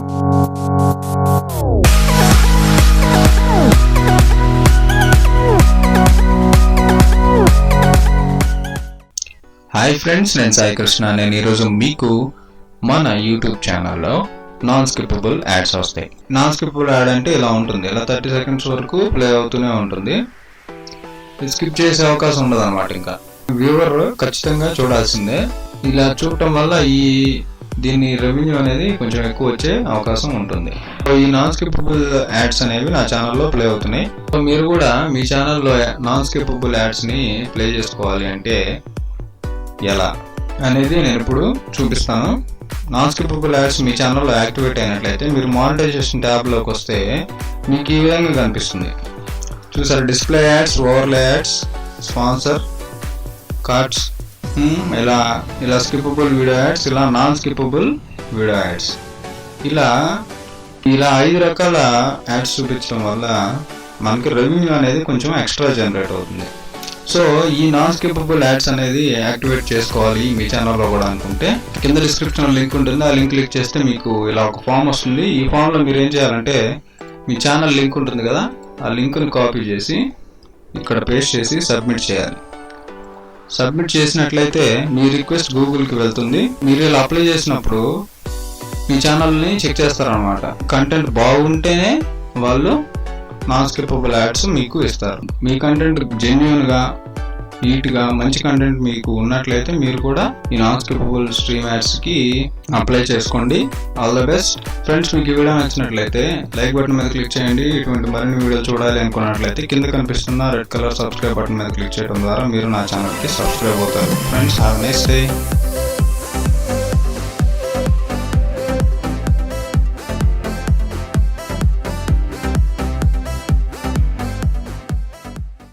Hi friends, నేను సాయి కృష్ణ. నేను ఈరోజు మీకు మన యూట్యూబ్ ఛానల్లో నాన్ స్కిప్పబుల్ యాడ్స్ వస్తాయి. నాన్ స్కిప్పబుల్ యాడ్ అంటే ఇలా ఉంటుంది, ఇలా 30 సెకండ్స్ వరకు ప్లే అవుతూనే ఉంటుంది. స్కిప్ చేసే అవకాశం ఉండదు అనమాట. ఇంకా వ్యూవర్ ఖచ్చితంగా చూడాల్సిందే. ఇలా చూడటం వల్ల దీని రెవెన్యూ అనేది కొంచెం ఎక్కువ వచ్చే అవకాశం ఉంటుంది. ఈ నాన్ స్కిప్పబుల్ యాడ్స్ అనేవి నా ఛానల్లో ప్లే అవుతున్నాయి. మీరు కూడా మీ ఛానల్లో నాన్ స్కిప్పబుల్ యాడ్స్ని ప్లే చేసుకోవాలి అంటే ఎలా అనేది నేను ఇప్పుడు చూపిస్తాను. నాన్ స్కిప్పబుల్ యాడ్స్ మీ ఛానల్లో యాక్టివేట్ అయినట్లయితే మీరు మానిటైజేషన్ ట్యాబ్లోకి వస్తే మీకు ఈ విధంగా కనిపిస్తుంది. చూసారు, display ads, overlay ads, sponsor, cards, ఇలా స్కిప్పబుల్ వీడియో యాడ్స్, ఇలా నాన్ స్కిప్పబుల్ వీడియో యాడ్స్, ఇలా 5 రకాల యాడ్స్ చూపించడం వల్ల మనకి రెవెన్యూ అనేది కొంచెం ఎక్స్ట్రా జనరేట్ అవుతుంది. సో ఈ నాన్ స్కిప్పబుల్ యాడ్స్ అనేది యాక్టివేట్ చేసుకోవాలి మీ ఛానల్లో కూడా అనుకుంటే కింద డిస్క్రిప్షన్లో లింక్ ఉంటుంది. ఆ లింక్ క్లిక్ చేస్తే మీకు ఇలా ఒక ఫామ్ వస్తుంది. ఈ ఫామ్లో మీరు ఏం చేయాలంటే మీ ఛానల్ లింక్ ఉంటుంది కదా, ఆ లింక్ని కాపీ చేసి ఇక్కడ పేస్ట్ చేసి సబ్మిట్ చేయాలి. సబ్మిట్ చేసినట్లయితే మీ రిక్వెస్ట్ గూగుల్కి వెళ్తుంది. మీరు ఇలా అప్లై చేసినప్పుడు మీ ఛానల్ని చెక్ చేస్తారనమాట. కంటెంట్ బాగుంటేనే వాళ్ళు నాన్ స్కిప్పబుల్ యాడ్స్ మీకు ఇస్తారు. మీ కంటెంట్ జెన్యూన్గా, నీట్గా, మంచి కంటెంట్ మీకు ఉన్నట్లయితే మీరు కూడా ఈ నాన్ స్కిప్పబుల్ స్ట్రీమ్ యాడ్స్కి అప్లై చేసుకోండి. All the best friends. మీకు ఈ వీడియో నచ్చినట్లయితే లైక్ బటన్ మీద క్లిక్ చేయండి. ఇటువంటి మరిన్ని వీడియోలు చూడాలి అనుకున్నట్లయితే కింద కనిపిస్తున్న రెడ్ కలర్ సబ్స్క్రైబ్ బటన్ మీద క్లిక్ చేయడం ద్వారా మీరు నా ఛానల్కి సబ్స్క్రైబ్ అవుతారు. Friends, have a nice day.